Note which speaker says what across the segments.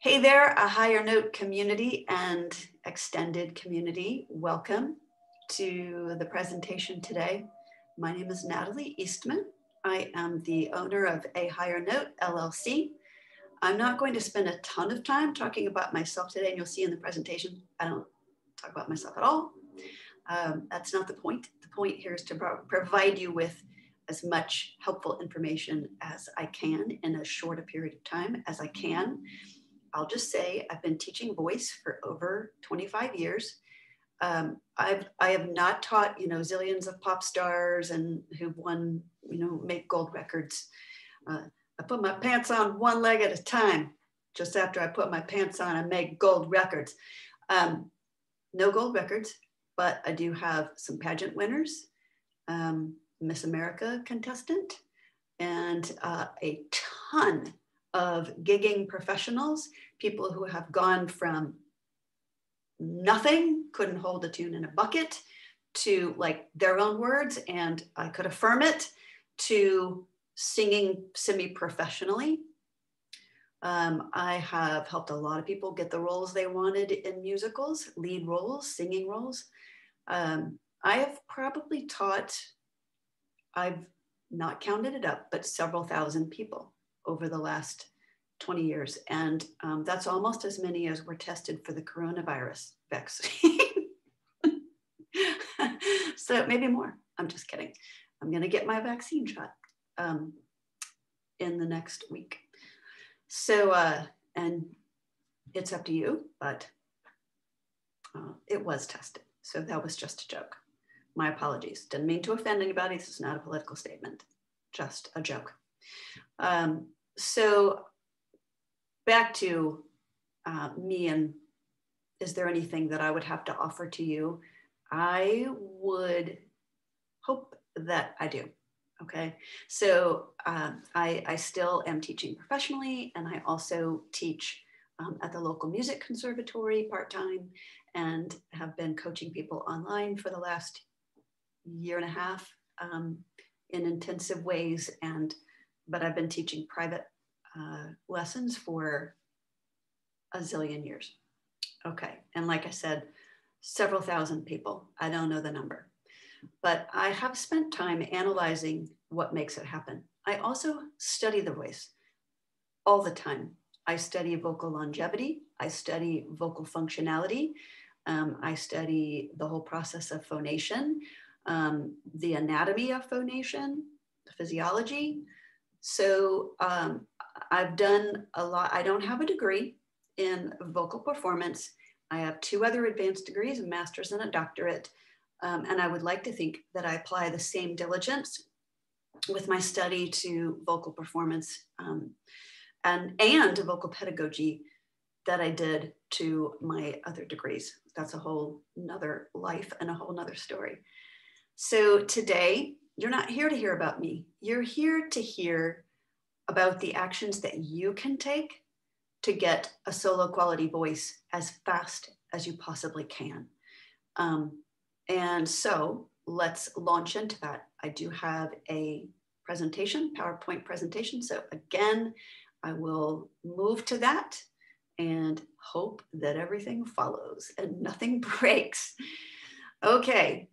Speaker 1: Hey there, a higher note community and extended community. Welcome to the presentation today. My name is Natalie Eastman. I am the owner of A Higher Note LLC. I'm not going to spend a ton of time talking about myself today, and you'll see in the presentation, I don't talk about myself at all. That's not the point. The point here is to provide you with as much helpful information as I can in as short a period of time as I can. I'll just say I've been teaching voice for over 25 years. I have not taught, zillions of pop stars and who've won, make gold records. I put my pants on one leg at a time. Just after I put my pants on, I make gold records. No gold records, but I do have some pageant winners, Miss America contestant, and a ton of gigging professionals, people who have gone from nothing, couldn't hold a tune in a bucket, to like their own words, and I could affirm it, to singing semi-professionally. I have helped a lot of people get the roles they wanted in musicals, lead roles, singing roles. I have probably taught, I've not counted it up, but several thousand people over the last 20 years. And that's almost as many as were tested for the coronavirus vaccine. So maybe more, I'm just kidding. I'm gonna get my vaccine shot in the next week. So, and it's up to you, but it was tested. So that was just a joke. My apologies. Didn't mean to offend anybody. This is not a political statement, just a joke. So back to me, and is there anything that I would have to offer to you? I would hope that I do. Okay, so I still am teaching professionally, and I also teach at the local music conservatory part-time, and have been coaching people online for the last year and a half in intensive ways. But I've been teaching private lessons for a zillion years. Okay, and like I said, several thousand people. I don't know the number, but I have spent time analyzing what makes it happen. I also study the voice all the time. I study vocal longevity. I study vocal functionality. I study the whole process of phonation, the anatomy of phonation, the physiology. So I've done a lot. I don't have a degree in vocal performance. I have 2 other advanced degrees, a master's and a doctorate. And I would like to think that I apply the same diligence with my study to vocal performance and vocal pedagogy that I did to my other degrees. That's a whole nother life and a whole nother story. So today, you're not here to hear about me. You're here to hear about the actions that you can take to get a solo quality voice as fast as you possibly can. And so let's launch into that. I do have a presentation, PowerPoint presentation. So again, I will move to that and hope that everything follows and nothing breaks. Okay.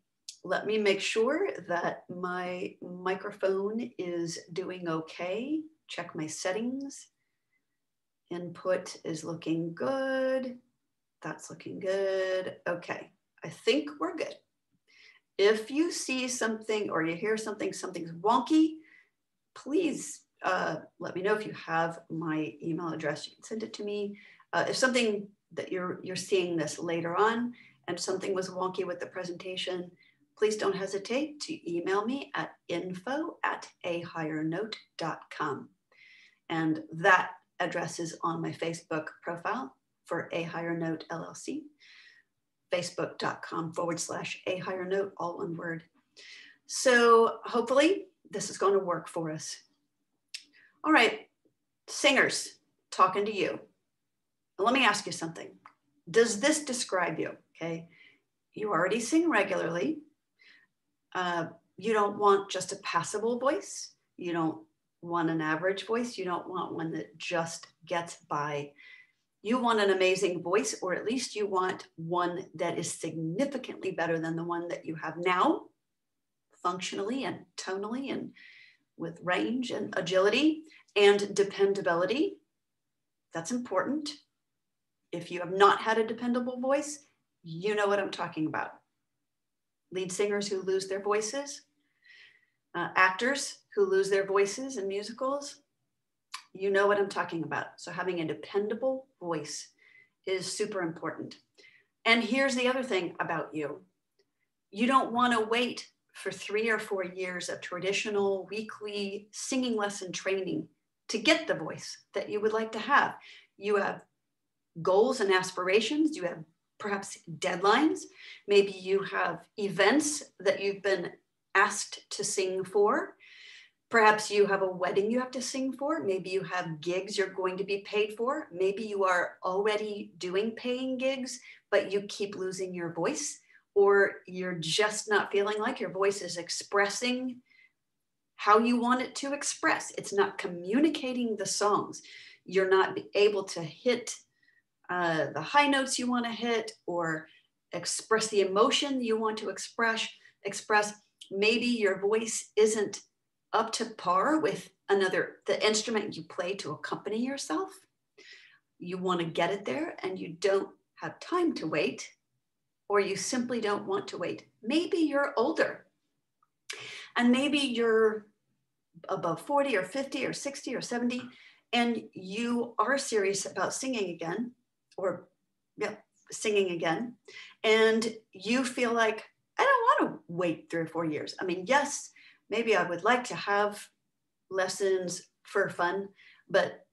Speaker 1: Let me make sure that my microphone is doing okay. Check my settings. Input is looking good. That's looking good. Okay, I think we're good. If you see something or you hear something's wonky, please let me know. If you have my email address, you can send it to me. If something that you're seeing this later on and something was wonky with the presentation, please don't hesitate to email me at info@ahighernote.com. And that address is on my Facebook profile for A Higher Note LLC, facebook.com/A Higher Note, all one word. So hopefully this is going to work for us. All right, singers, talking to you. Let me ask you something. Does this describe you? Okay, you already sing regularly. You don't want just a passable voice. You don't want an average voice. You don't want one that just gets by. You want an amazing voice, or at least you want one that is significantly better than the one that you have now, functionally and tonally and with range and agility and dependability. That's important. If you have not had a dependable voice, you know what I'm talking about. Lead singers who lose their voices, actors who lose their voices in musicals, you know what I'm talking about. So having a dependable voice is super important. And here's the other thing about you. You don't want to wait for 3 or 4 years of traditional weekly singing lesson training to get the voice that you would like to have. You have goals and aspirations. You have perhaps deadlines. Maybe you have events that you've been asked to sing for. Perhaps you have a wedding you have to sing for. Maybe you have gigs you're going to be paid for. Maybe you are already doing paying gigs, but you keep losing your voice, or you're just not feeling like your voice is expressing how you want it to express. It's not communicating the songs. You're not able to hit the high notes you want to hit, or express the emotion you want to express. Maybe your voice isn't up to par with the instrument you play to accompany yourself. You want to get it there and you don't have time to wait, or you simply don't want to wait. Maybe you're older and maybe you're above 40 or 50 or 60 or 70 and you are serious about singing again, and you feel like, I don't want to wait 3 or 4 years. I mean, yes, maybe I would like to have lessons for fun, but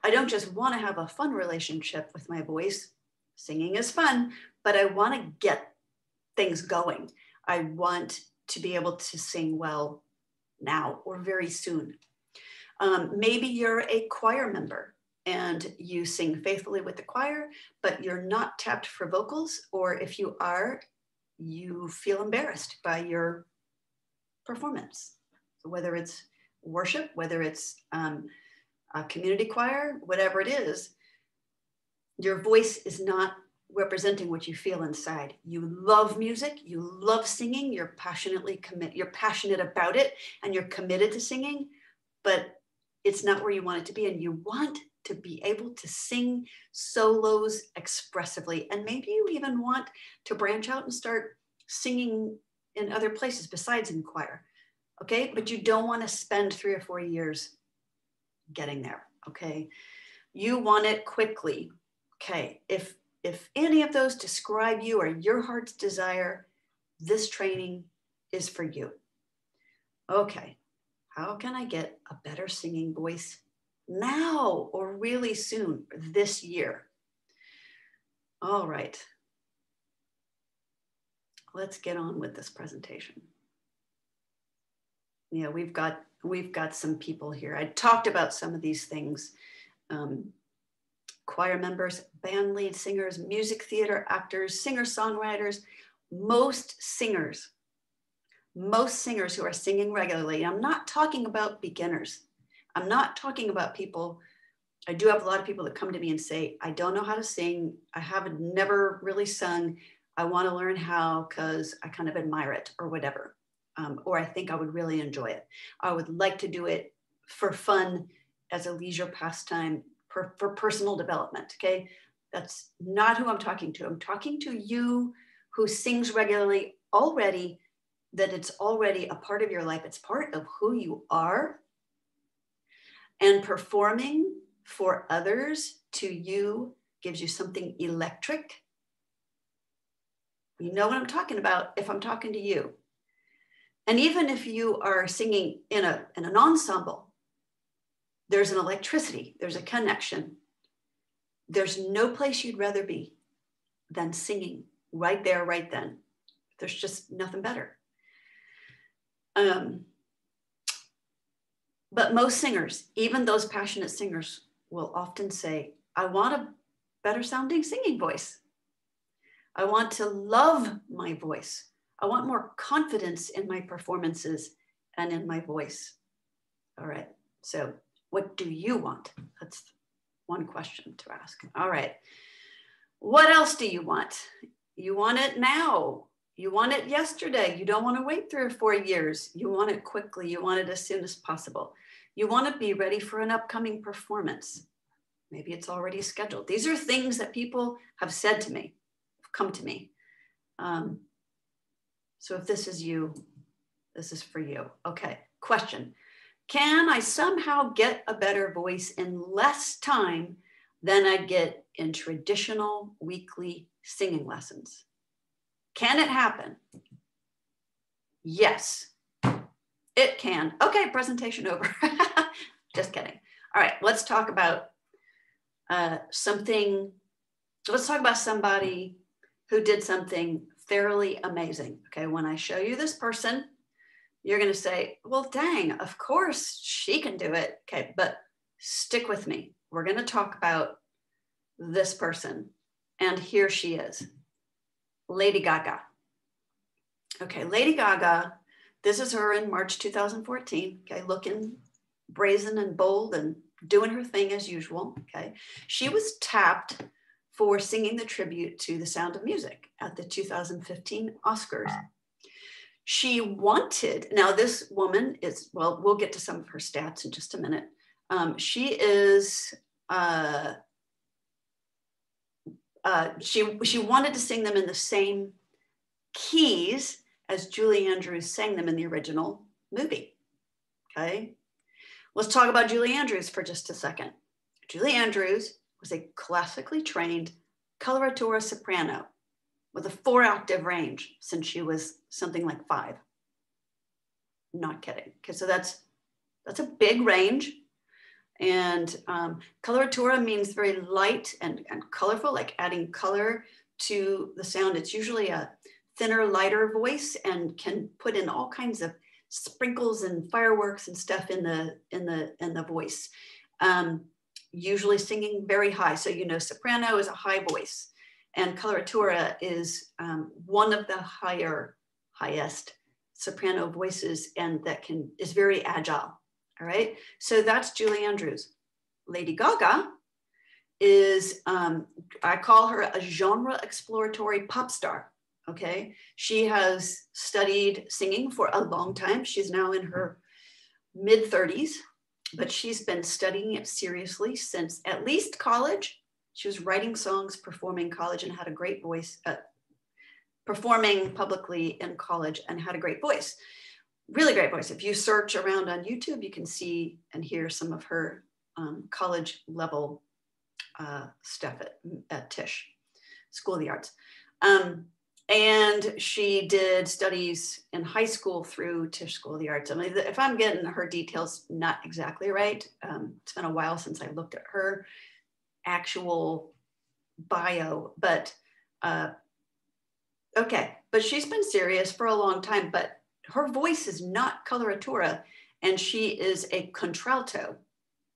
Speaker 1: I don't just want to have a fun relationship with my voice. Singing is fun, but I want to get things going. I want to be able to sing well now or very soon. Maybe you're a choir member and you sing faithfully with the choir, but you're not tapped for vocals, or if you are, you feel embarrassed by your performance. So whether it's worship, whether it's a community choir, whatever it is, your voice is not representing what you feel inside. You love music, you love singing, you're passionate about it, and you're committed to singing, but it's not where you want it to be, and you want to be able to sing solos expressively. And maybe you even want to branch out and start singing in other places besides in choir, okay? But you don't want to spend 3 or 4 years getting there, okay? You want it quickly, okay? If any of those describe you or your heart's desire, this training is for you. Okay, how can I get a better singing voice now or really soon, this year? All right. Let's get on with this presentation. Yeah, we've got some people here. I talked about some of these things. Choir members, band lead singers, music theater actors, singer-songwriters, most singers who are singing regularly. I'm not talking about beginners. I'm not talking about people. I do have a lot of people that come to me and say, I don't know how to sing. I have never really sung. I want to learn how because I kind of admire it or whatever. Or I think I would really enjoy it. I would like to do it for fun as a leisure pastime for personal development, okay? That's not who I'm talking to. I'm talking to you who sings regularly already, that it's already a part of your life. It's part of who you are. And performing for others to you gives you something electric. You know what I'm talking about if I'm talking to you. And even if you are singing in an ensemble, there's an electricity, there's a connection. There's no place you'd rather be than singing right there, right then. There's just nothing better. But most singers, even those passionate singers, will often say, I want a better sounding singing voice. I want to love my voice. I want more confidence in my performances and in my voice. All right, so what do you want? One question to ask. All right. What else do you want? You want it now. You want it yesterday. You don't want to wait 3 or 4 years. You want it quickly. You want it as soon as possible. You want to be ready for an upcoming performance. Maybe it's already scheduled. These are things that people have said to me, come to me. So if this is you, this is for you. Okay, question. Can I somehow get a better voice in less time than I get in traditional weekly singing lessons? Can it happen? Yes, it can. Okay, presentation over. Just kidding. All right, let's talk about let's talk about somebody who did something fairly amazing. Okay, when I show you this person, you're going to say, well, dang, of course she can do it. Okay, but stick with me. We're going to talk about this person. And here she is, Lady Gaga. Okay, Lady Gaga, this is her in March 2014. Okay, looking brazen and bold and doing her thing as usual. Okay, she was tapped for singing the tribute to The Sound of Music at the 2015 Oscars. She wanted, now this woman is, well, we'll get to some of her stats in just a minute. She is, she wanted to sing them in the same keys as Julie Andrews sang them in the original movie, okay? Let's talk about Julie Andrews for just a second. Julie Andrews was a classically trained coloratura soprano with a 4-octave range since she was something like 5. Not kidding. Okay, so that's a big range. And coloratura means very light and colorful, like adding color to the sound. It's usually a thinner, lighter voice and can put in all kinds of sprinkles and fireworks and stuff in the voice. Usually singing very high. So, you know, soprano is a high voice. And coloratura is one of the highest soprano voices, and that is very agile. All right. So that's Julie Andrews. Lady Gaga is, I call her a genre exploratory pop star. Okay. She has studied singing for a long time. She's now in her mid-30s, but she's been studying it seriously since at least college. She was writing songs, performing college, and had a great voice, performing publicly in college and had a great voice, really great voice. If you search around on YouTube, you can see and hear some of her college level stuff at Tisch, School of the Arts. And she did studies in high school through Tisch School of the Arts. I mean, if I'm getting her details not exactly right, it's been a while since I looked at her actual bio, but okay, but she's been serious for a long time, but her voice is not coloratura and she is a contralto.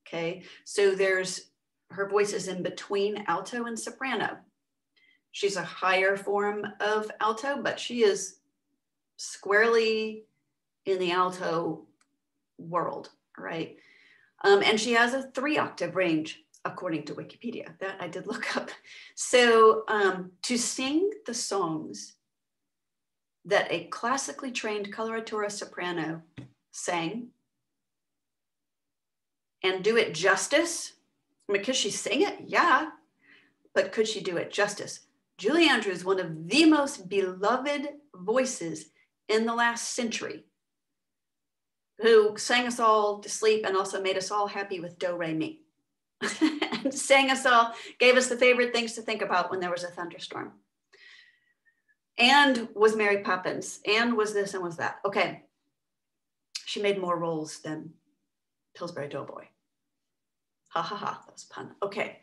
Speaker 1: Okay, so her voice is in between alto and soprano. She's a higher form of alto, but she is squarely in the alto world, right? And she has a 3-octave range, according to Wikipedia. That I did look up. So to sing the songs that a classically trained coloratura soprano sang and do it justice, I mean, could she sing it? Yeah, but could she do it justice? Julie Andrews, one of the most beloved voices in the last century, who sang us all to sleep and also made us all happy with Do, Re, Mi. And sang us all, gave us the favorite things to think about when there was a thunderstorm. And was Mary Poppins, and was this and was that. Okay, she made more roles than Pillsbury Doughboy. Ha ha ha, that was a pun. Okay,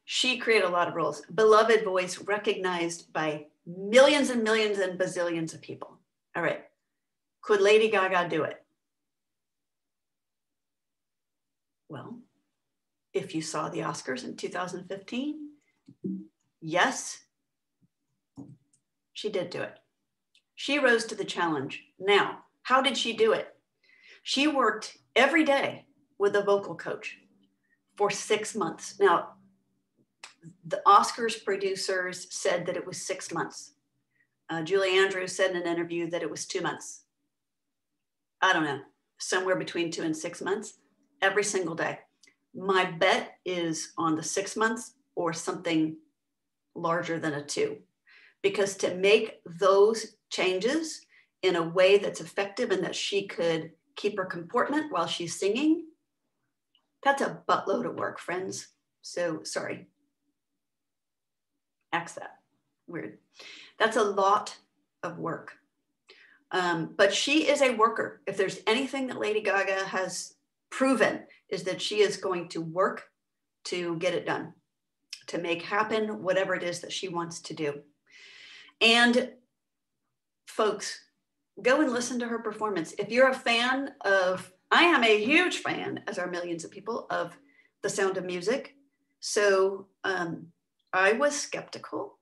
Speaker 1: she created a lot of roles. Beloved voice, recognized by millions and millions and bazillions of people. All right, could Lady Gaga do it? Well, if you saw the Oscars in 2015, yes, she did do it. She rose to the challenge. Now, how did she do it? She worked every day with a vocal coach for 6 months. Now, the Oscars producers said that it was 6 months. Julie Andrews said in an interview that it was 2 months. I don't know, somewhere between 2 and 6 months, every single day. My bet is on the 6 months or something larger than a 2, because to make those changes in a way that's effective and that she could keep her comportment while she's singing, that's a buttload of work, friends. So sorry. Axe that. Weird. That's a lot of work. But she is a worker. If there's anything that Lady Gaga has proven, is that she is going to work to get it done, to make happen whatever it is that she wants to do. And folks, go and listen to her performance. If you're a fan of, I am a huge fan, as are millions of people, of The Sound of Music. So I was skeptical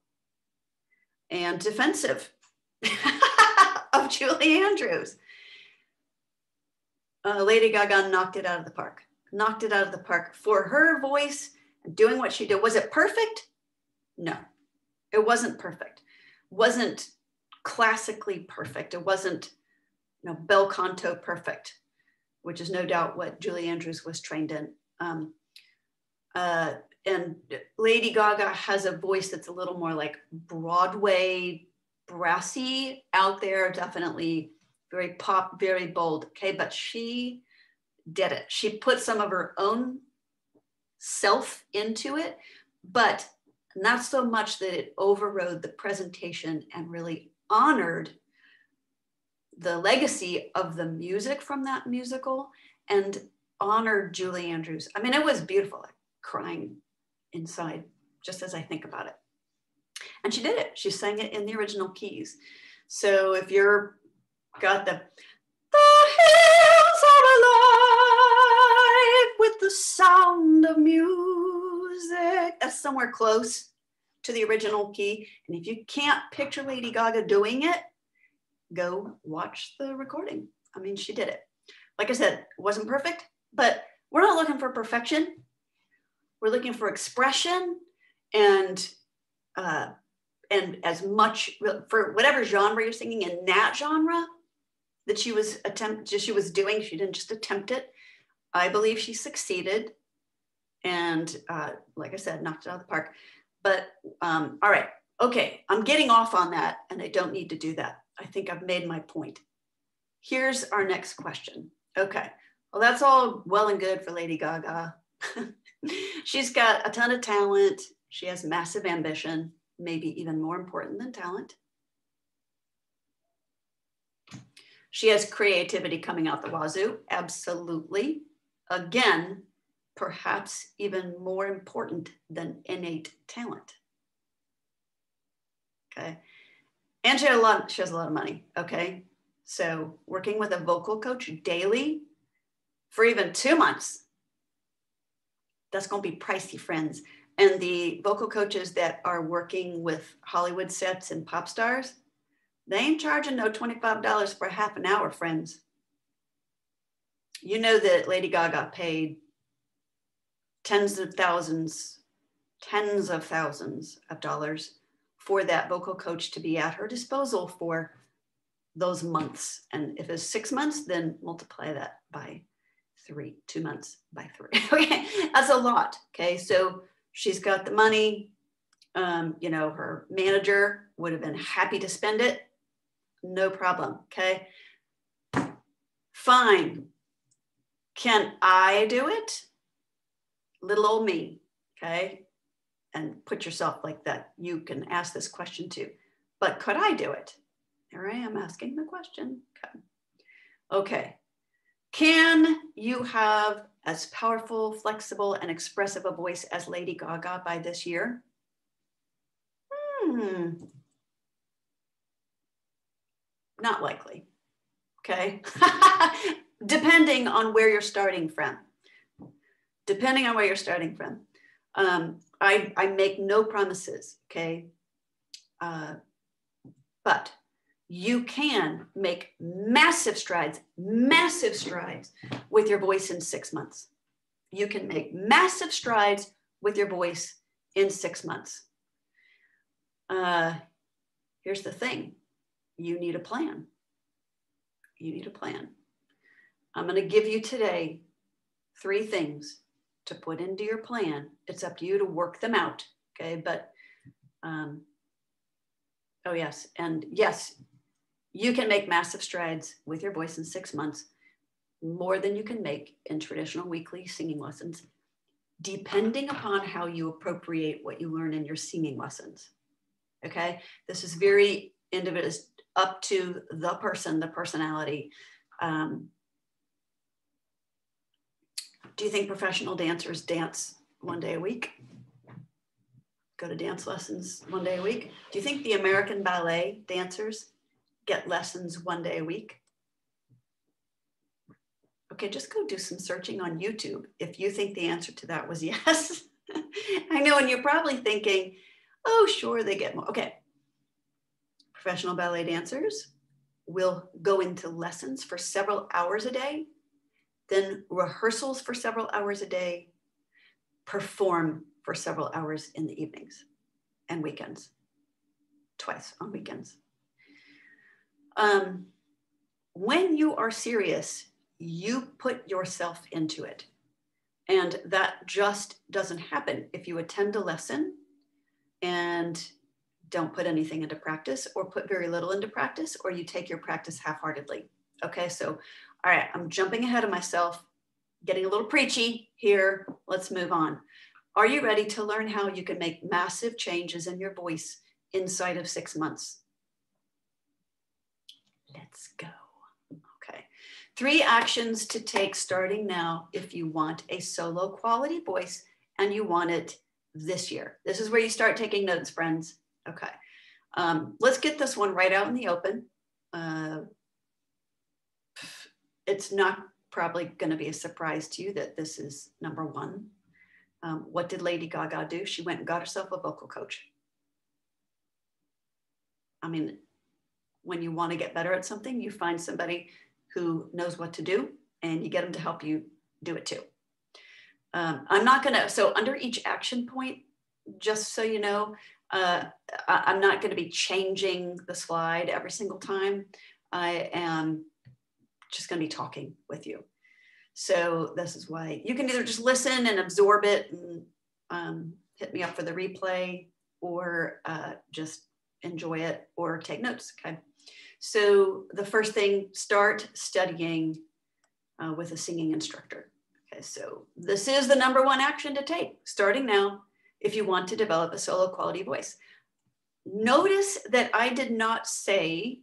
Speaker 1: and defensive of Julie Andrews. Lady Gaga knocked it out of the park. Knocked it out of the park for her voice, doing what she did. Was it perfect? No, it wasn't perfect. Wasn't classically perfect. It wasn't, bel canto perfect, which is no doubt what Julie Andrews was trained in. And Lady Gaga has a voice that's a little more like Broadway, brassy out there, definitely very pop, very bold. Okay, but she did it. She put some of her own self into it, but not so much that it overrode the presentation and really honored the legacy of the music from that musical and honored Julie Andrews. I mean, it was beautiful, like crying inside just as I think about it. And she did it. She sang it in the original keys. So if you're got the hills are alive with the sound of music, that's somewhere close to the original key. And if you can't picture Lady Gaga doing it, go watch the recording. I mean, she did it. Like I said, it wasn't perfect, but we're not looking for perfection. We're looking for expression and as much for whatever genre you're singing in that genre that she was doing. She didn't just attempt it. I believe she succeeded, and like I said, knocked it out of the park. But all right, okay, I'm getting off on that, and I don't need to do that. I think I've made my point. Here's our next question. Okay, well, that's all well and good for Lady Gaga. She's got a ton of talent. She has massive ambition, maybe even more important than talent. She has creativity coming out the wazoo, absolutely. Again, perhaps even more important than innate talent. Okay, and she has a lot of money. Okay, so working with a vocal coach daily for even 2 months, that's going to be pricey, friends. And the vocal coaches that are working with Hollywood sets and pop stars, they ain't charging no $25 for half an hour, friends. You know that Lady Gaga paid tens of thousands of dollars for that vocal coach to be at her disposal for those months. And if it's 6 months, then multiply that by 3, 2 months by 3. Okay, that's a lot. Okay, so she's got the money. Her manager would have been happy to spend it. No problem. Okay, fine. Can I do it? Little old me. Okay, and put yourself like that. You can ask this question too. But could I do it? Here I am asking the question. Okay. Can you have as powerful, flexible, and expressive a voice as Lady Gaga by this year? Not likely. Okay. Depending on where you're starting from. I make no promises, okay? But you can make massive strides with your voice in 6 months. you can make massive strides with your voice in 6 months. Here's the thing. You need a plan. You need a plan. I'm going to give you today 3 things to put into your plan. It's up to you to work them out. Okay. But, oh yes. And yes, you can make massive strides with your voice in 6 months, more than you can make in traditional weekly singing lessons, depending upon how you appropriate what you learn in your singing lessons. Okay. This is very individual, up to the person, the personality. Do you think professional dancers dance 1 day a week? Go to dance lessons 1 day a week? Do you think the American ballet dancers get lessons 1 day a week? Okay, just go do some searching on YouTube if you think the answer to that was yes. I know, and you're probably thinking, oh, sure, they get more. Okay. Professional ballet dancers will go into lessons for several hours a day, then rehearsals for several hours a day, perform for several hours in the evenings and weekends, twice on weekends. When you are serious, you put yourself into it. And that just doesn't happen if you attend a lesson and don't put anything into practice, or put very little into practice, or you take your practice half-heartedly. Okay, so, all right, I'm jumping ahead of myself, getting a little preachy here. Let's move on. Are you ready to learn how you can make massive changes in your voice inside of 6 months? Let's go. Okay, 3 actions to take starting now if you want a solo quality voice and you want it this year. This is where you start taking notes, friends. Okay, let's get this one right out in the open. It's not probably going to be a surprise to you that this is number 1. What did Lady Gaga do? She went and got herself a vocal coach. I mean, when you want to get better at something, you find somebody who knows what to do and you get them to help you do it too. I'm not going to, so under each action point, just so you know, I'm not going to be changing the slide every single time. I am just going to be talking with you. So this is why you can either just listen and absorb it and hit me up for the replay, or just enjoy it or take notes. Okay. So the first thing, start studying with a singing instructor. Okay. So this is the number 1 action to take starting now if you want to develop a solo quality voice. Notice that I did not say,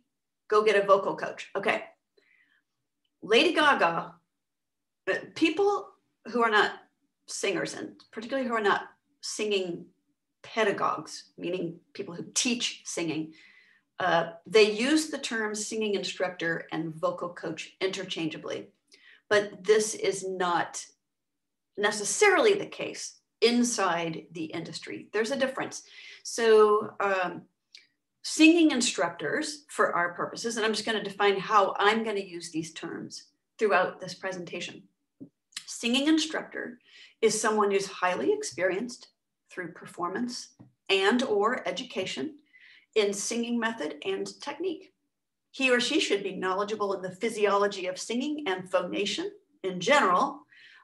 Speaker 1: go get a vocal coach. Okay. Lady Gaga, people who are not singers, and particularly who are not singing pedagogues, meaning people who teach singing, they use the terms singing instructor and vocal coach interchangeably. But this is not necessarily the case inside the industry. There's a difference. So singing instructors, for our purposes, and I'm just going to define how I'm going to use these terms throughout this presentation. Singing instructor is someone who's highly experienced through performance and or education in singing method and technique. He or she should be knowledgeable in the physiology of singing and phonation in general,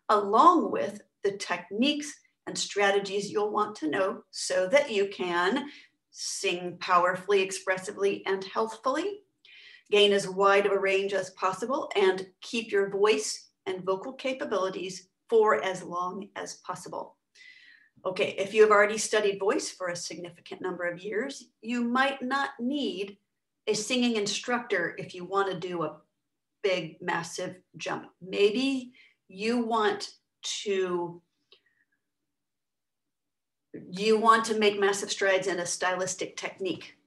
Speaker 1: along with the techniques and strategies you'll want to know so that you can sing powerfully, expressively, and healthfully, gain as wide of a range as possible, and keep your voice and vocal capabilities for as long as possible. Okay, if you have already studied voice for a significant number of years, you might not need a singing instructor if you want to do a big, massive jump. Maybe you want to make massive strides in a stylistic technique.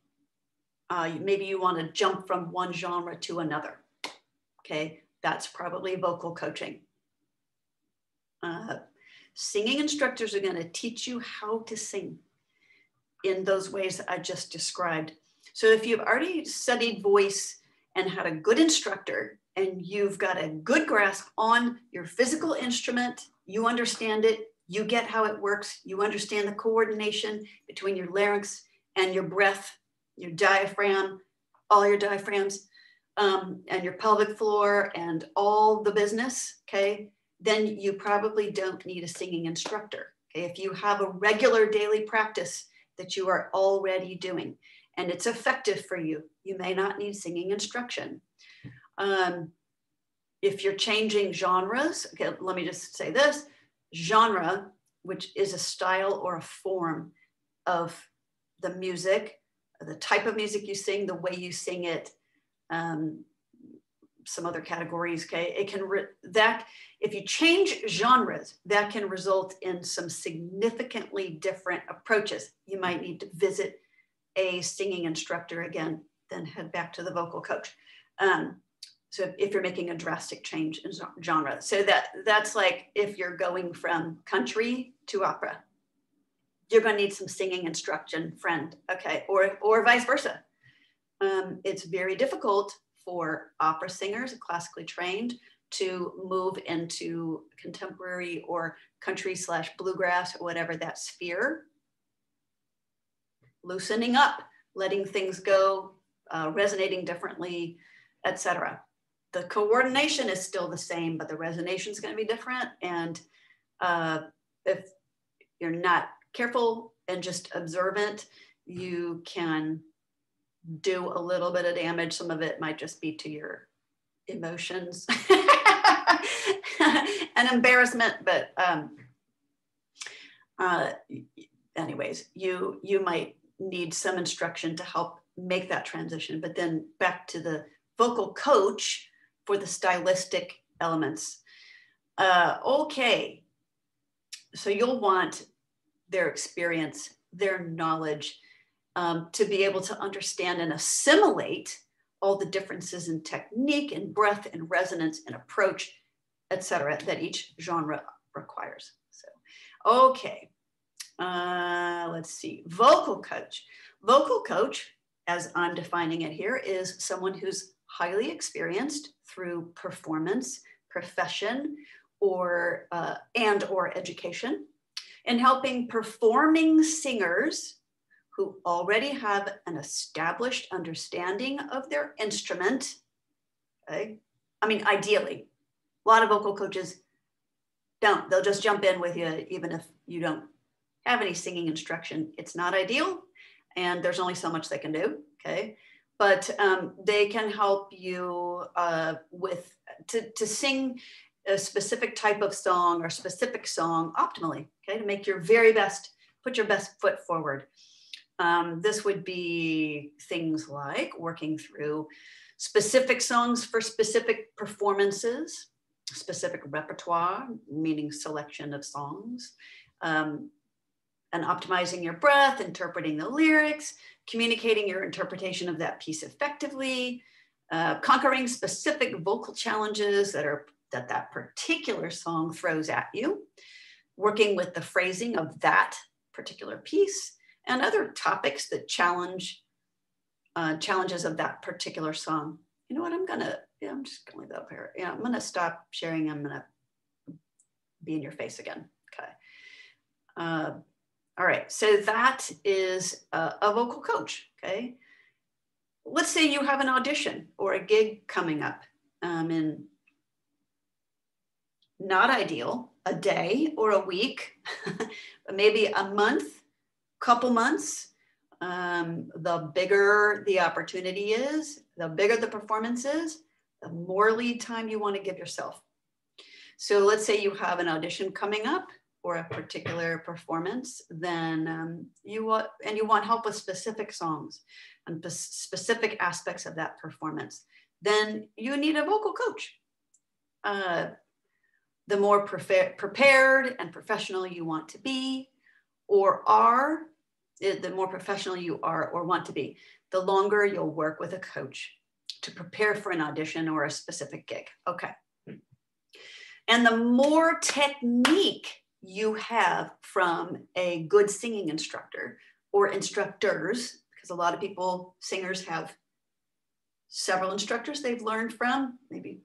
Speaker 1: Maybe you want to jump from one genre to another. Okay, that's probably vocal coaching. Singing instructors are going to teach you how to sing in those ways that I just described. So if you've already studied voice and had a good instructor and you've got a good grasp on your physical instrument You understand it, you get how it works, you understand the coordination between your larynx and your breath, your diaphragm, all your diaphragms, and your pelvic floor and all the business, okay, then you probably don't need a singing instructor. Okay? If you have a regular daily practice that you are already doing and it's effective for you, you may not need singing instruction. If you're changing genres, okay, let me just say this, genre, which is a style or a form of the music, the type of music you sing, the way you sing it, some other categories, okay, it can, if you change genres, that can result in some significantly different approaches. You might need to visit a singing instructor again, then head back to the vocal coach. So if you're making a drastic change in genre. So that's like if you're going from country to opera, you're going to need some singing instruction, friend, okay, or vice versa. It's very difficult for opera singers, classically trained, to move into contemporary or country / bluegrass or whatever that sphere. Loosening up, letting things go, resonating differently, etc. The coordination is still the same, but the resonation is going to be different. And if you're not careful and just observant, you can do a little bit of damage. Some of it might just be to your emotions and embarrassment, but anyways, you might need some instruction to help make that transition. But then back to the vocal coach for the stylistic elements. Okay, so you'll want their experience, their knowledge, to be able to understand and assimilate all the differences in technique and breath and resonance and approach, etc., that each genre requires. So, okay, let's see, vocal coach. Vocal coach, as I'm defining it here, is someone who's highly experienced through performance, profession, or education, in helping performing singers who already have an established understanding of their instrument. Okay? I mean, ideally, a lot of vocal coaches don't. They'll just jump in with you even if you don't have any singing instruction. It's not ideal, and there's only so much they can do, okay? But they can help you to sing a specific type of song or specific song optimally, okay? To make your very best, put your best foot forward. This would be things like working through specific songs for specific performances, specific repertoire, meaning selection of songs, and optimizing your breath, interpreting the lyrics, communicating your interpretation of that piece effectively, conquering specific vocal challenges that particular song throws at you, working with the phrasing of that particular piece, and other topics that challenges of that particular song. You know what, I'm just gonna leave that up here. Yeah, I'm gonna stop sharing. I'm gonna be in your face again, okay. All right, so that is a vocal coach, okay? Let's say you have an audition or a gig coming up in, not ideal, a day or a week, but maybe a month, couple months. The bigger the opportunity is, the bigger the performance is, the more lead time you want to give yourself. So let's say you have an audition coming up or a particular performance, then you want help with specific songs and specific aspects of that performance, then you need a vocal coach. The more prepared and professional you want to be the more professional you are or want to be, the longer you'll work with a coach to prepare for an audition or a specific gig. Okay. And the more technique you have from a good singing instructor or instructors, because a lot of singers have several instructors they've learned from, maybe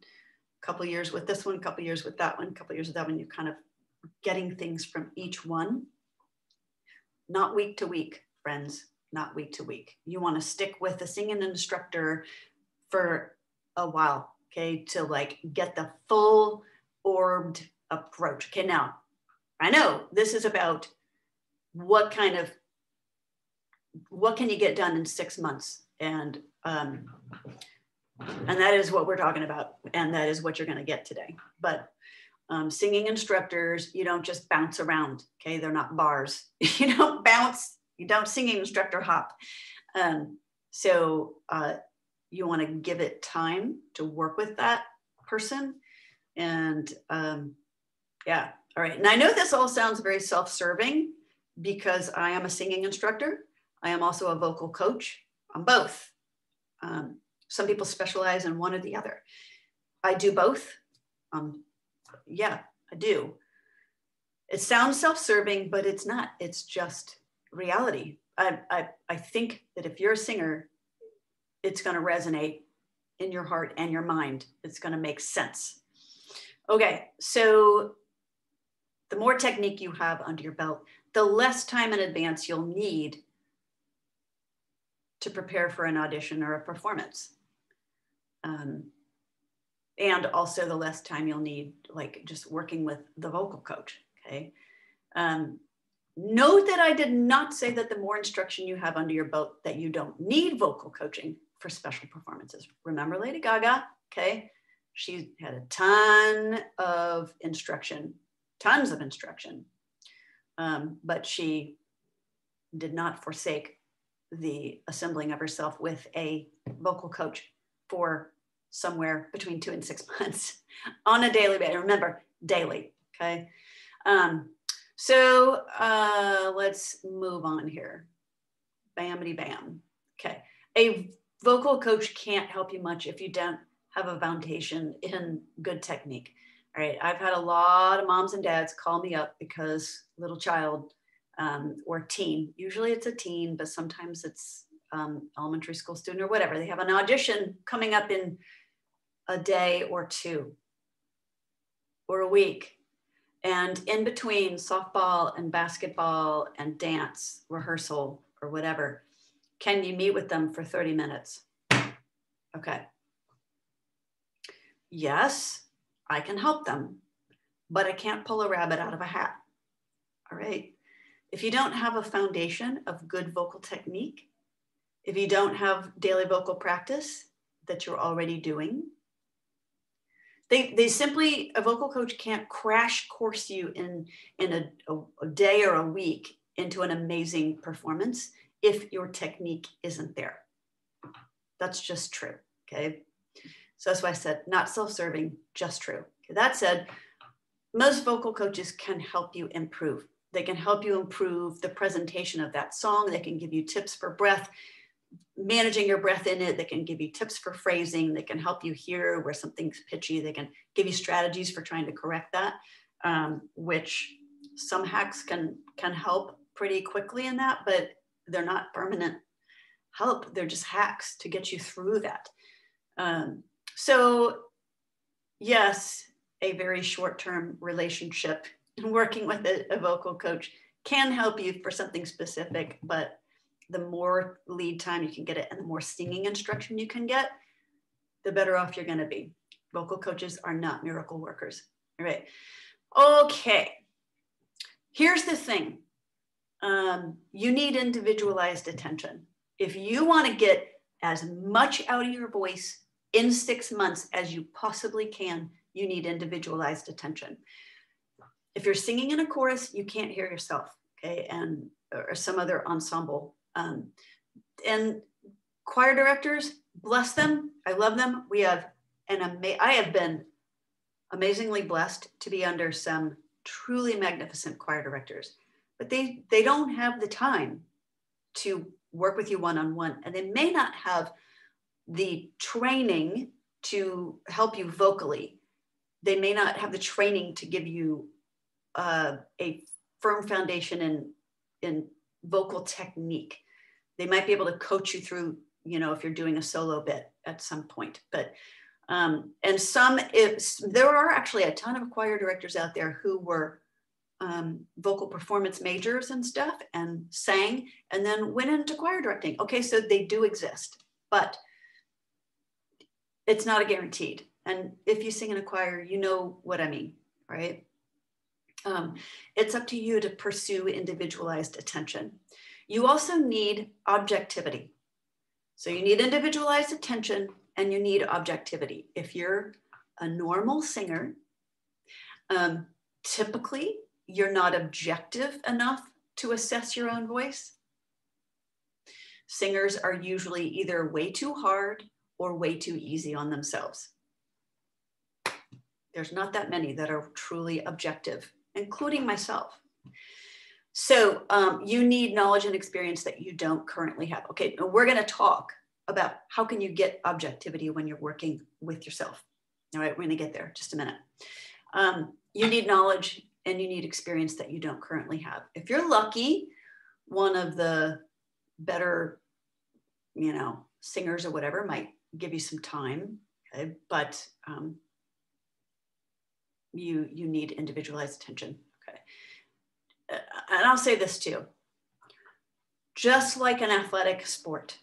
Speaker 1: a couple of years with this one, a couple of years with that one, a couple of years with that one, you kind of getting things from each one, not week to week, friends, not week to week. You want to stick with a singing instructor for a while, okay, to like get the full orbed approach. Okay, now I know this is about what can you get done in 6 months, and that is what we're talking about, and that is what you're going to get today. But singing instructors, you don't just bounce around, okay? They're not bars. You don't bounce, you don't singing instructor hop. So you want to give it time to work with that person. And yeah, all right. And I know this all sounds very self-serving because I am a singing instructor. I am also a vocal coach. I'm both. Some people specialize in one or the other. I do both. Yeah, I do. It sounds self-serving, but it's not. It's just reality. I think that if you're a singer, it's going to resonate in your heart and your mind. It's going to make sense. Okay, so the more technique you have under your belt, the less time in advance you'll need to prepare for an audition or a performance. And also the less time you'll need, like just working with the vocal coach, okay? Note that I did not say that the more instruction you have under your belt that you don't need vocal coaching for special performances. Remember Lady Gaga, okay? She had a ton of instruction, tons of instruction, but she did not forsake the assembling of herself with a vocal coach for somewhere between 2 and 6 months on a daily basis. Remember, daily, okay? So let's move on here. Bamity bam. Okay. A vocal coach can't help you much if you don't have a foundation in good technique. All right. I've had a lot of moms and dads call me up because little child or teen, usually it's a teen, but sometimes it's elementary school student or whatever. They have an audition coming up in a day or 2 or a week. And in between softball and basketball and dance rehearsal or whatever, can you meet with them for 30 minutes? Okay. Yes, I can help them, but I can't pull a rabbit out of a hat. All right. If you don't have a foundation of good vocal technique, if you don't have daily vocal practice that you're already doing, they simply, a vocal coach can't crash course you in a day or a week into an amazing performance if your technique isn't there. That's just true, okay? So that's why I said not self-serving, just true. Okay, that said, most vocal coaches can help you improve. They can help you improve the presentation of that song. They can give you tips for breath, managing your breath in it. They can give you tips for phrasing. They can help you hear where something's pitchy. They can give you strategies for trying to correct that, which some hacks can help pretty quickly in that, but they're not permanent help. They're just hacks to get you through that. So yes, a very short-term relationship working with a vocal coach can help you for something specific, but the more lead time you can get it and the more singing instruction you can get, the better off you're going to be. Vocal coaches are not miracle workers. All right. Okay. Here's the thing. You need individualized attention. If you want to get as much out of your voice in 6 months as you possibly can, you need individualized attention. If you're singing in a chorus, you can't hear yourself, okay, or some other ensemble. And choir directors, bless them. I love them. We have I have been amazingly blessed to be under some truly magnificent choir directors, but they don't have the time to work with you one-on-one, and they may not have the training to help you vocally. They may not have the training to give you a firm foundation in vocal technique. They might be able to coach you through, if you're doing a solo bit at some point, but there are actually a ton of choir directors out there who were vocal performance majors and stuff and sang and then went into choir directing. Okay, so they do exist, but it's not a guaranteed. And if you sing in a choir, you know what I mean, right? It's up to you to pursue individualized attention. You also need objectivity. So you need individualized attention and you need objectivity. If you're a normal singer, typically you're not objective enough to assess your own voice. Singers are usually either way too hard or way too easy on themselves. There's not that many that are truly objective, including myself. So you need knowledge and experience that you don't currently have. Okay, we're going to talk about how can you get objectivity when you're working with yourself. All right, we're going to get there just a minute. You need knowledge and you need experience that you don't currently have. If you're lucky, one of the better, singers or whatever might give you some time, okay? But you need individualized attention, okay? And I'll say this too, just like an athletic sport,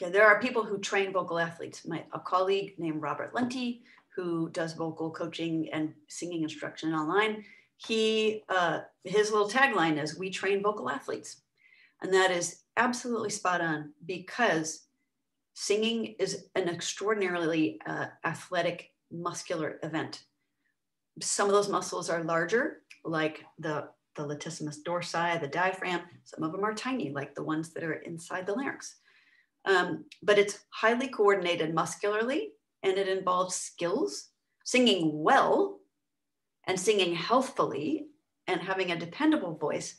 Speaker 1: okay, there are people who train vocal athletes. A colleague named Robert Lenti, who does vocal coaching and singing instruction online, his little tagline is, "We train vocal athletes." And that is absolutely spot on, because singing is an extraordinarily athletic, muscular event. Some of those muscles are larger, like the latissimus dorsi, the diaphragm. Some of them are tiny, like the ones that are inside the larynx. But it's highly coordinated muscularly, and it involves skills, singing well and singing healthfully and having a dependable voice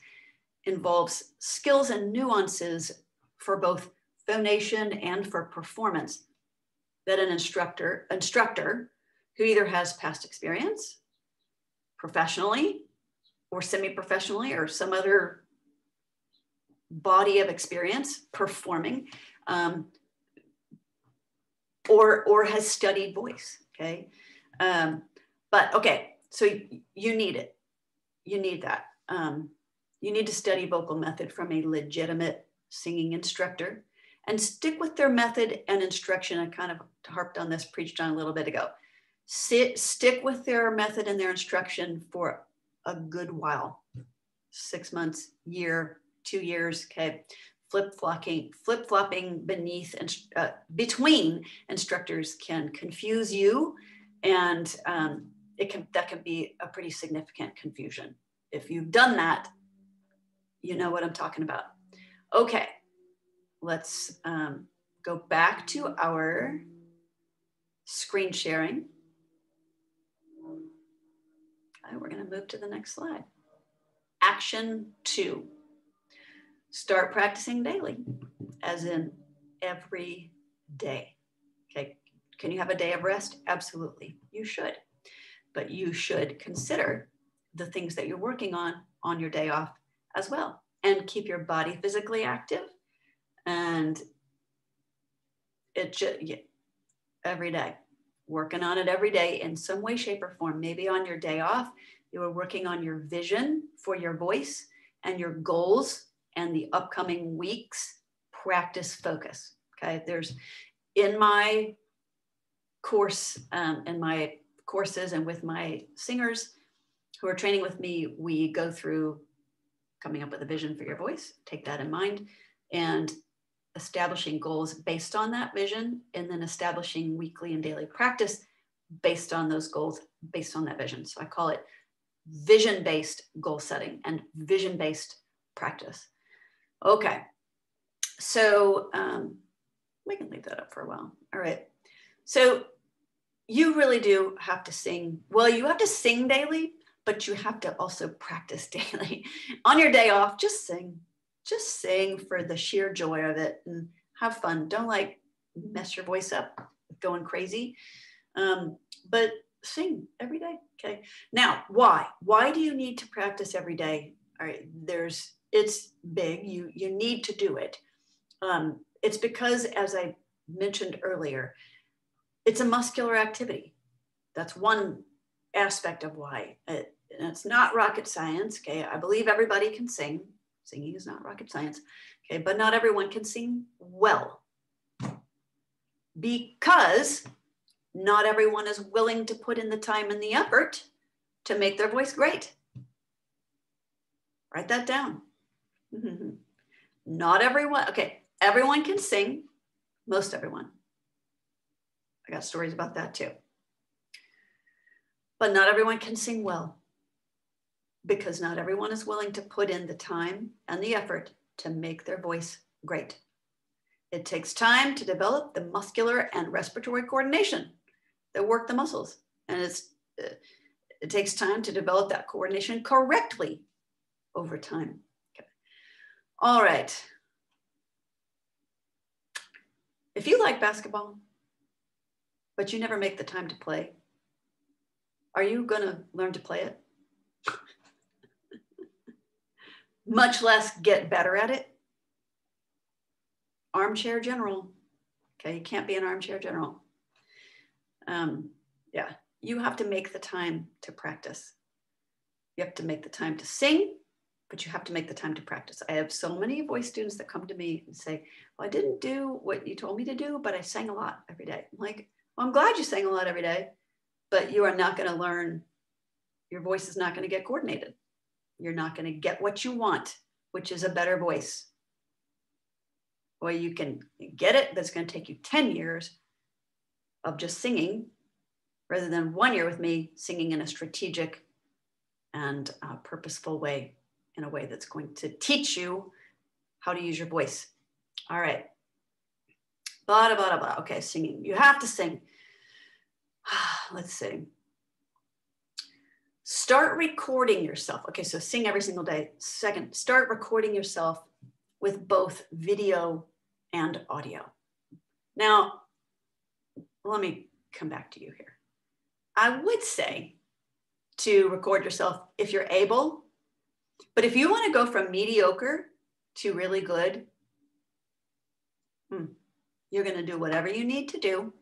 Speaker 1: involves skills and nuances for both phonation and for performance that an instructor who either has past experience professionally or semi-professionally or some other body of experience performing, or has studied voice, okay? But okay, so you need it. You need that. You need to study vocal method from a legitimate singing instructor and stick with their method and instruction. I kind of harped on this, preached on a little bit ago. Stick with their method and their instruction for a good while, 6 months, year, 2 years, okay? Flip-flopping between instructors can confuse you, and that can be a pretty significant confusion. If you've done that, you know what I'm talking about. Okay, let's go back to our screen sharing. Okay, we're going to move to the next slide. Action 2. Start practicing daily, as in every day. Okay, can you have a day of rest? Absolutely, you should. But you should consider the things that you're working on your day off as well, and keep your body physically active. And every day, working on it every day in some way, shape, or form. Maybe on your day off, you are working on your vision for your voice and your goals and the upcoming weeks. Practice focus. Okay, there's in my course, in my courses and with my singers who are training with me, we go through coming up with a vision for your voice, take that in mind, and establishing goals based on that vision, and then establishing weekly and daily practice based on those goals, based on that vision. So I call it vision-based goal setting and vision-based practice. Okay, so we can leave that up for a while. All right, so you really do have to sing. Well, you have to sing daily, but you have to also practice daily. On your day off, just sing. Just sing for the sheer joy of it and have fun. Don't mess your voice up with going crazy, but sing every day, okay? Now, why? Why do you need to practice every day? All right, it's big, you need to do it. It's because, as I mentioned earlier, it's a muscular activity. That's one aspect of why And it's not rocket science, okay? I believe everybody can sing. Singing is not rocket science, okay? But not everyone can sing well because not everyone is willing to put in the time and the effort to make their voice great. Write that down. Not everyone, okay, everyone can sing, most everyone. I got stories about that too. But not everyone can sing well because not everyone is willing to put in the time and the effort to make their voice great. It takes time to develop the muscular and respiratory coordination that work the muscles. And it takes time to develop that coordination correctly over time. Okay. All right. If you like basketball, but you never make the time to play, are you going to learn to play it? Much less get better at it? Armchair general. Okay, you can't be an armchair general. Yeah, you have to make the time to practice. You have to make the time to sing, but you have to make the time to practice. I have so many voice students that come to me and say, well, I didn't do what you told me to do, but I sang a lot every day. I'm like, well, I'm glad you sang a lot every day, but you are not going to learn. Your voice is not going to get coordinated. You're not going to get what you want, which is a better voice. Or you can get it, but it's going to take you 10 years of just singing rather than 1 year with me singing in a strategic and purposeful way, in a way that's going to teach you how to use your voice. All right. Blah, blah, blah, blah. Okay, singing. You have to sing. Let's see. Start recording yourself. Okay, so sing every single day. Second, start recording yourself with both video and audio. Now, let me come back to you here. I would say to record yourself if you're able, but if you want to go from mediocre to really good, you're going to do whatever you need to do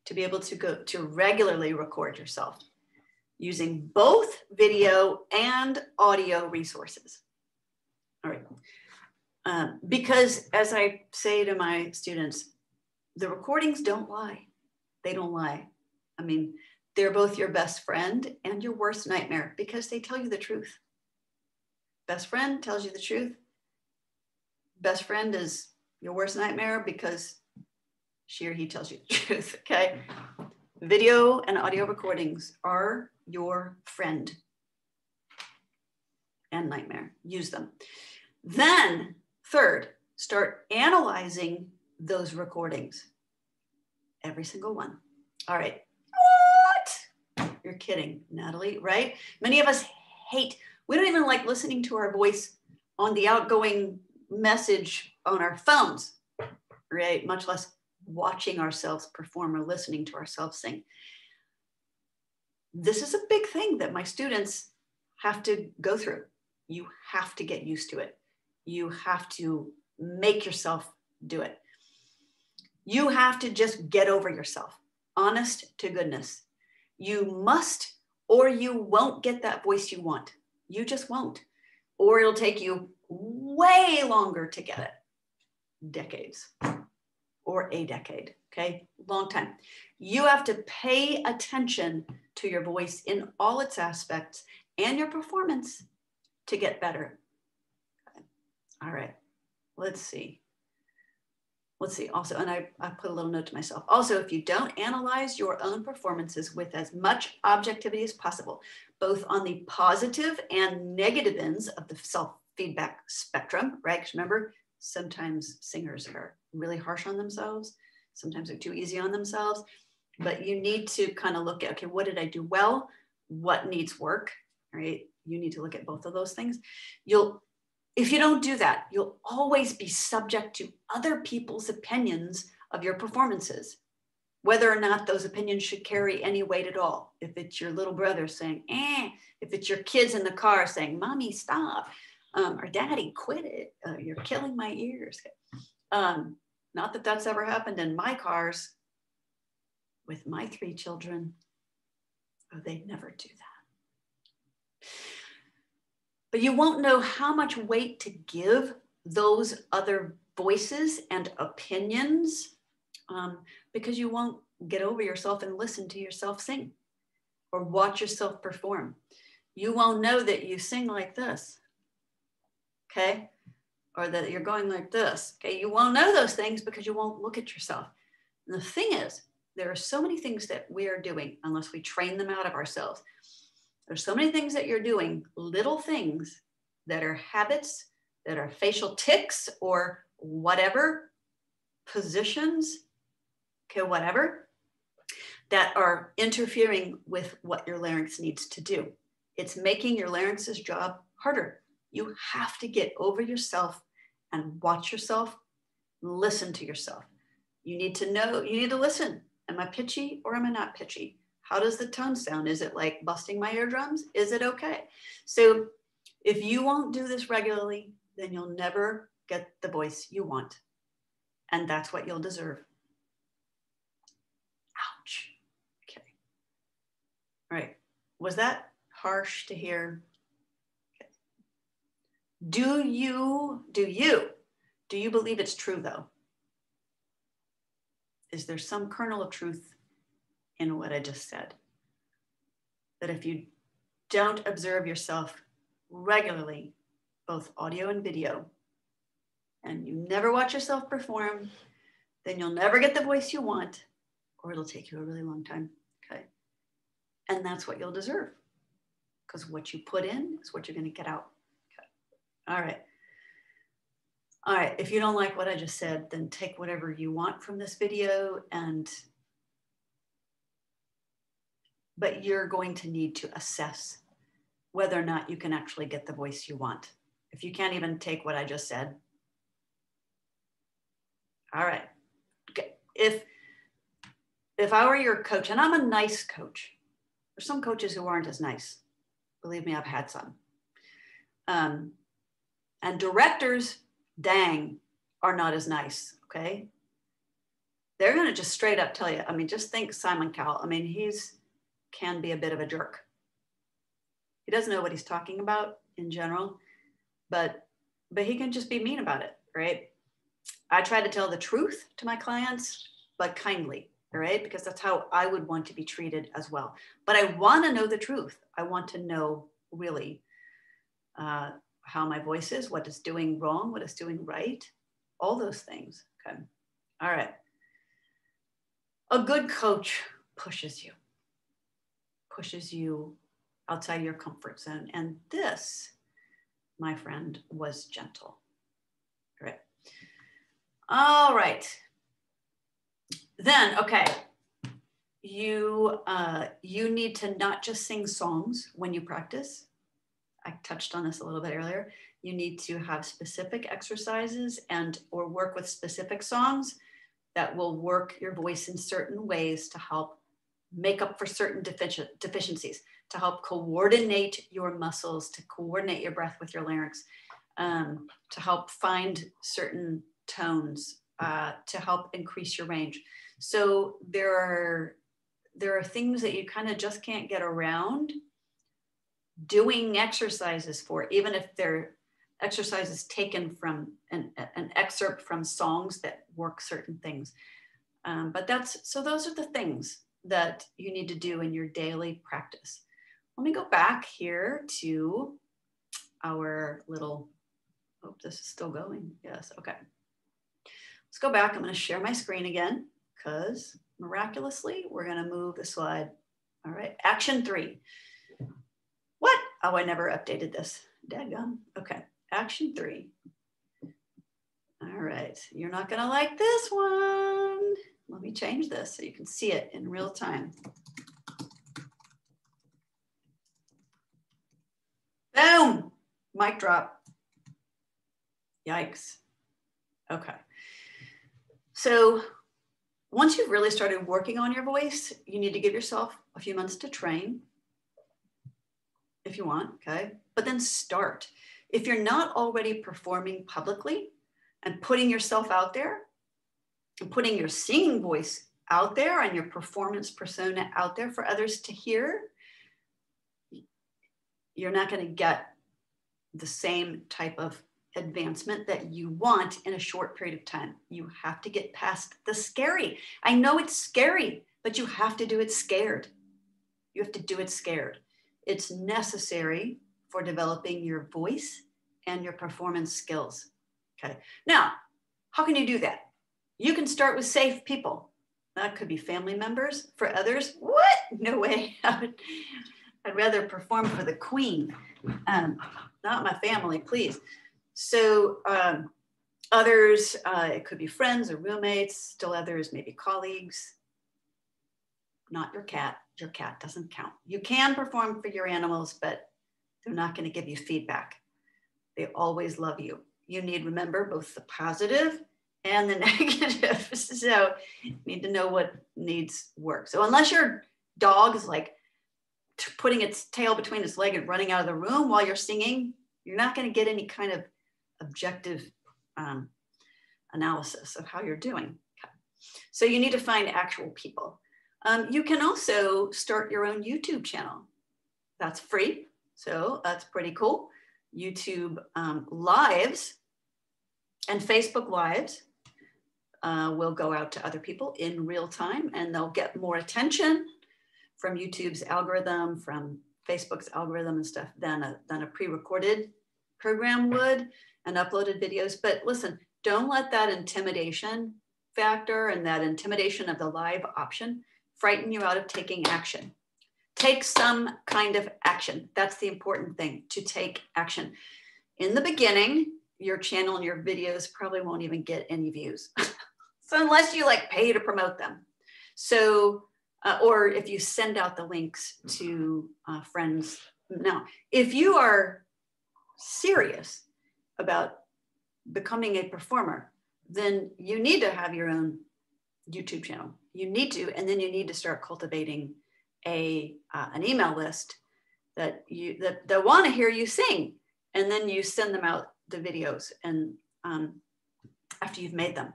Speaker 1: to be able to go to regularly record yourself using both video and audio resources. All right. Because as I say to my students, the recordings don't lie. They don't lie. I mean, they're both your best friend and your worst nightmare because they tell you the truth. Best friend tells you the truth. Best friend is your worst nightmare because she or he tells you the truth, okay? Video and audio recordings are your friend and nightmare. Use them. Then, third, start analyzing those recordings. Every single one. All right. What? You're kidding, Natalie, right? Many of us we don't even like listening to our voice on the outgoing message on our phones, right? Much less watching ourselves perform or listening to ourselves sing. This is a big thing that my students have to go through. You have to get used to it. You have to make yourself do it. You have to just get over yourself, honest to goodness. You must, or you won't get that voice you want. You just won't. Or it'll take you way longer to get it. Decades or a decade, okay? Long time. You have to pay attention to your voice in all its aspects and your performance to get better. Okay. All right, let's see. Also, and I put a little note to myself. Also, if you don't analyze your own performances with as much objectivity as possible, both on the positive and negative ends of the self-feedback spectrum, right? Because remember, sometimes singers are really harsh on themselves. Sometimes they're too easy on themselves. But you need to kind of look at, okay, what did I do well? What needs work, right? You need to look at both of those things. If you don't do that, you'll always be subject to other people's opinions of your performances, whether or not those opinions should carry any weight at all. If it's your little brother saying, if it's your kids in the car saying, Mommy, stop, or Daddy, quit it, you're killing my ears. Not that that's ever happened in my cars with my 3 children. Oh, they'd never do that. But you won't know how much weight to give those other voices and opinions because you won't get over yourself and listen to yourself sing or watch yourself perform. You won't know that you sing like this, okay? Or that you're going like this, okay? You won't know those things because you won't look at yourself. And the thing is, there are so many things that we are doing unless we train them out of ourselves. There's so many things that you're doing, little things that are habits, that are facial tics or whatever, positions, okay, whatever, that are interfering with what your larynx needs to do. It's making your larynx's job harder. You have to get over yourself and watch yourself, listen to yourself. You need to know, you need to listen. Am I pitchy or am I not pitchy? How does the tone sound? Is it like busting my eardrums? Is it okay? So if you won't do this regularly, then you'll never get the voice you want. And that's what you'll deserve. Ouch. Okay. All right. Was that harsh to hear? Okay. Do you believe it's true though? Is there some kernel of truth in what I just said? That if you don't observe yourself regularly, both audio and video, and you never watch yourself perform, then you'll never get the voice you want, or it'll take you a really long time, okay? And that's what you'll deserve, because what you put in is what you're gonna get out, okay? All right. All right, if you don't like what I just said, then take whatever you want from this video, but you're going to need to assess whether or not you can actually get the voice you want. If you can't even take what I just said. All right, okay. If I were your coach, and I'm a nice coach, there's some coaches who aren't as nice. Believe me, I've had some. And directors, dang, are not as nice, okay? They're gonna just straight up tell you, I mean, just think Simon Cowell. I mean, can be a bit of a jerk. He doesn't know what he's talking about in general, but he can just be mean about it, right? I try to tell the truth to my clients, but kindly, right? Because that's how I would want to be treated as well. But I wanna know the truth. I want to know really how my voice is, what is doing wrong, what is doing right, all those things, okay? All right. A good coach pushes you outside your comfort zone. And this, my friend, was gentle, all right? All right. Then, okay, you need to not just sing songs when you practice. I touched on this a little bit earlier. You need to have specific exercises or work with specific songs that will work your voice in certain ways to help make up for certain deficiencies, to help coordinate your muscles, to coordinate your breath with your larynx, to help find certain tones, to help increase your range. So there are things that you kind of just can't get around doing exercises for, even if they're exercises taken from an excerpt from songs that work certain things. But those are the things that you need to do in your daily practice. Let me go back here to our little, oh, this is still going. Yes, okay. Let's go back. I'm going to share my screen again because miraculously we're going to move the slide. All right, action 3. What? Oh, I never updated this. Dadgum. Okay, action 3. All right, you're not gonna like this one. Let me change this so you can see it in real time. Boom, mic drop. Yikes. Okay, so once you've really started working on your voice, you need to give yourself a few months to train if you want, okay? But then start. If you're not already performing publicly and putting yourself out there and putting your singing voice out there and your performance persona out there for others to hear, you're not going to get the same type of advancement that you want in a short period of time. You have to get past the scary. I know it's scary, but you have to do it scared. You have to do it scared. It's necessary for developing your voice and your performance skills. Okay. Now, how can you do that? You can start with safe people. That could be family members. For others, what? No way. I'd rather perform for the queen. Not my family, please. So others, it could be friends or roommates. Still others, maybe colleagues. Not your cat. Your cat doesn't count. You can perform for your animals, but they're not going to give you feedback. They always love you. You need to remember both the positive and the negative. So you need to know what needs work. So unless your dog is like putting its tail between its leg and running out of the room while you're singing, you're not going to get any kind of objective analysis of how you're doing. Okay. So you need to find actual people. You can also start your own YouTube channel. That's free. So that's pretty cool. YouTube lives and Facebook lives will go out to other people in real time, and they'll get more attention from YouTube's algorithm, from Facebook's algorithm and stuff than a pre-recorded program would and uploaded videos. But listen, don't let that intimidation factor and that intimidation of the live option frighten you out of taking action. Take some kind of action. That's the important thing, to take action. In the beginning, your channel and your videos probably won't even get any views. So unless you like pay to promote them. So, or if you send out the links to friends. Now, if you are serious about becoming a performer, then you need to have your own YouTube channel. You need to, and then you need to start cultivating an email list that want to hear you sing, and then you send them out the videos and after you've made them.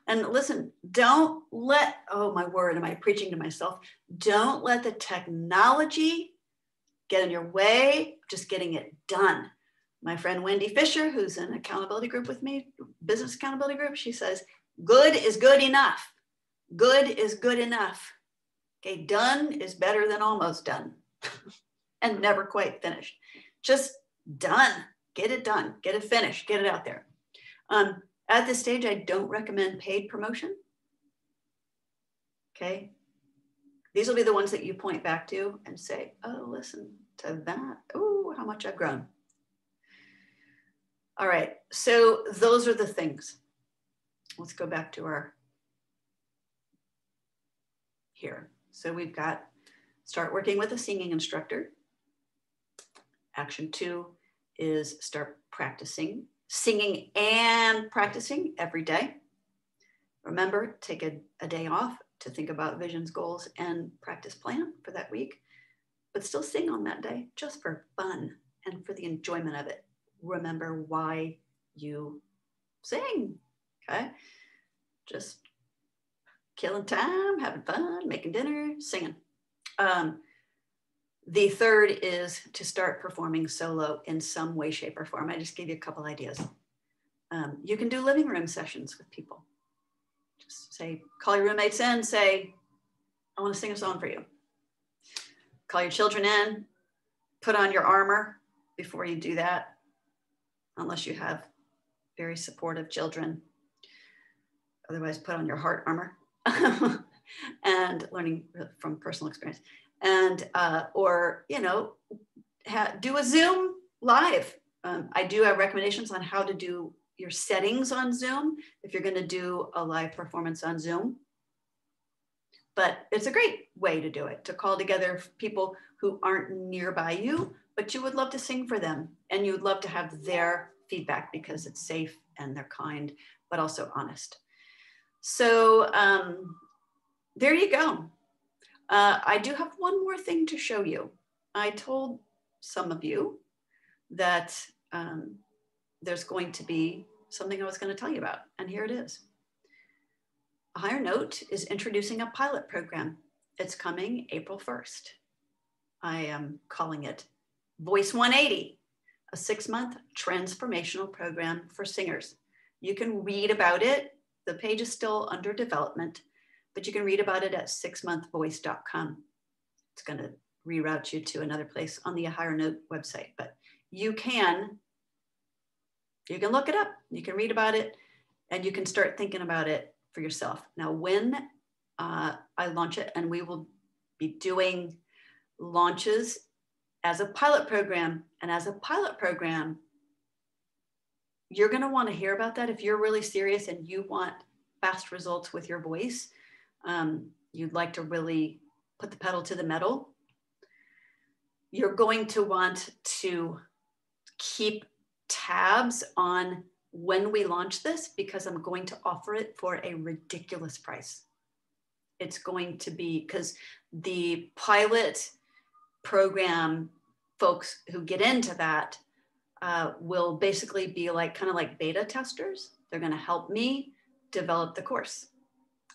Speaker 1: And listen, don't let, oh my word, am I preaching to myself? Don't let the technology get in your way of just getting it done. My friend Wendy Fisher, who's in an accountability group with me, business accountability group, she says, good is good enough. Good is good enough. Okay, done is better than almost done and never quite finished. Just done. Get it done. Get it finished. Get it out there. At this stage, I don't recommend paid promotion. Okay. These will be the ones that you point back to and say, oh, listen to that. Oh, how much I've grown. All right. So those are the things. Let's go back to our here. So we've got start working with a singing instructor. Action 2 is start practicing, singing and practicing every day. Remember, take a day off to think about visions, goals, and practice plan for that week, but still sing on that day just for fun and for the enjoyment of it. Remember why you sing, okay? Just killing time, having fun, making dinner, singing. The third is to start performing solo in some way, shape, or form. I just gave you a couple ideas. You can do living room sessions with people. Just say, call your roommates in, say, I want to sing a song for you. Call your children in, put on your armor before you do that, unless you have very supportive children. Otherwise, put on your heart armor. And learning from personal experience. And, or, you know, do a Zoom live. I do have recommendations on how to do your settings on Zoom if you're going to do a live performance on Zoom. But it's a great way to do it, to call together people who aren't nearby you, but you would love to sing for them. And you would love to have their feedback because it's safe and they're kind, but also honest. So there you go. I do have one more thing to show you. I told some of you that there's going to be something I was going to tell you about, and here it is. A Higher Note is introducing a pilot program. It's coming April 1st. I am calling it Voice 180. a 6-month transformational program for singers. You can read about it. The page is still under development, but you can read about it at 6monthvoice.com. It's going to reroute you to another place on the A Higher Note website, but you can look it up, you can read about it, and you can start thinking about it for yourself. Now, when I launch it, and we will be doing launches as a pilot program, and as a pilot program, you're going to want to hear about that. If you're really serious and you want fast results with your voice, you'd like to really put the pedal to the metal, you're going to want to keep tabs on when we launch this, because I'm going to offer it for a ridiculous price. It's going to be, because the pilot program folks who get into that will basically be like kind of like beta testers. They're going to help me develop the course.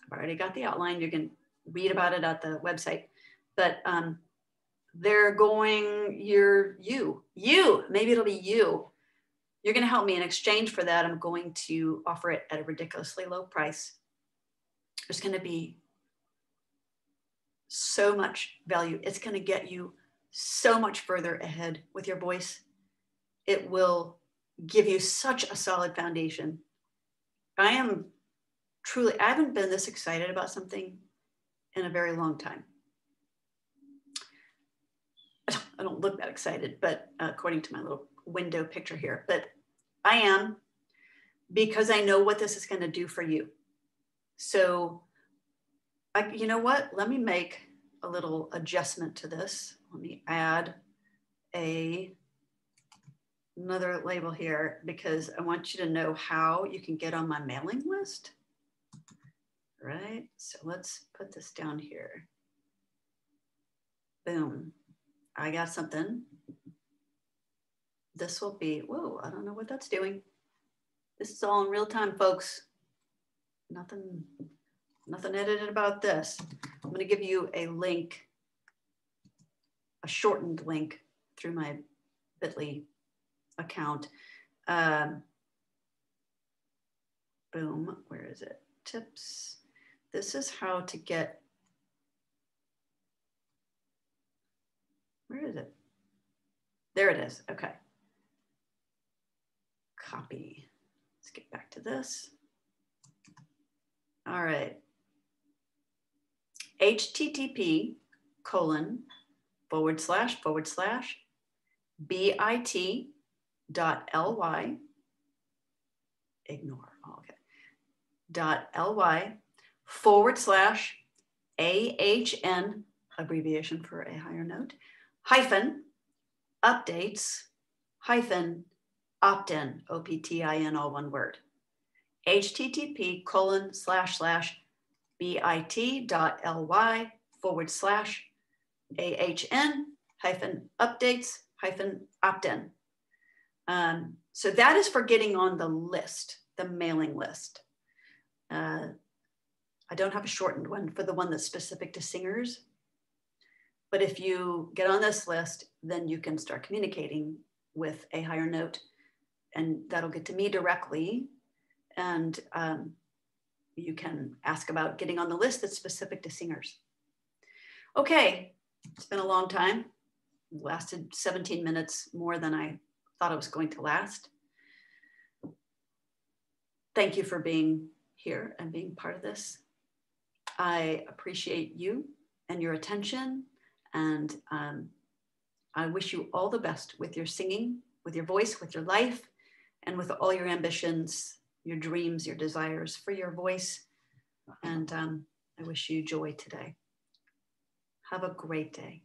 Speaker 1: I've already got the outline. You can read about it at the website, but they're going, maybe it'll be you. You're going to help me. In exchange for that, I'm going to offer it at a ridiculously low price. There's going to be so much value. It's going to get you so much further ahead with your voice. It will give you such a solid foundation. I haven't been this excited about something in a very long time. I don't look that excited, but according to my little window picture here, but I am, because I know what this is going to do for you. So you know what? Let me make a little adjustment to this. Let me add another label here, because I want you to know how you can get on my mailing list. Right? So let's put this down here. Boom. I got something. This will be, whoa, I don't know what that's doing. This is all in real time, folks. Nothing edited about this. I'm going to give you a link, a shortened link through my Bitly account. Boom, where is it? Tips. This is how to get, where is it? There it is, okay. Copy. Let's get back to this. All right. http://bit.ly, ignore, okay, .ly/AHN, abbreviation for A Higher Note, _updates -opt-in, OPTIN, all one word. http://bit.ly/AHN-updates-opt-in. So that is for getting on the list, the mailing list. I don't have a shortened one for the one that's specific to singers. But if you get on this list, then you can start communicating with A Higher Note, and that'll get to me directly. And you can ask about getting on the list that's specific to singers. Okay, it's been a long time. It lasted 17 minutes more than I thought it was going to last. Thank you for being here and being part of this. I appreciate you and your attention, and I wish you all the best with your singing, with your voice, with your life, and with all your ambitions, your dreams, your desires for your voice. And I wish you joy today. Have a great day.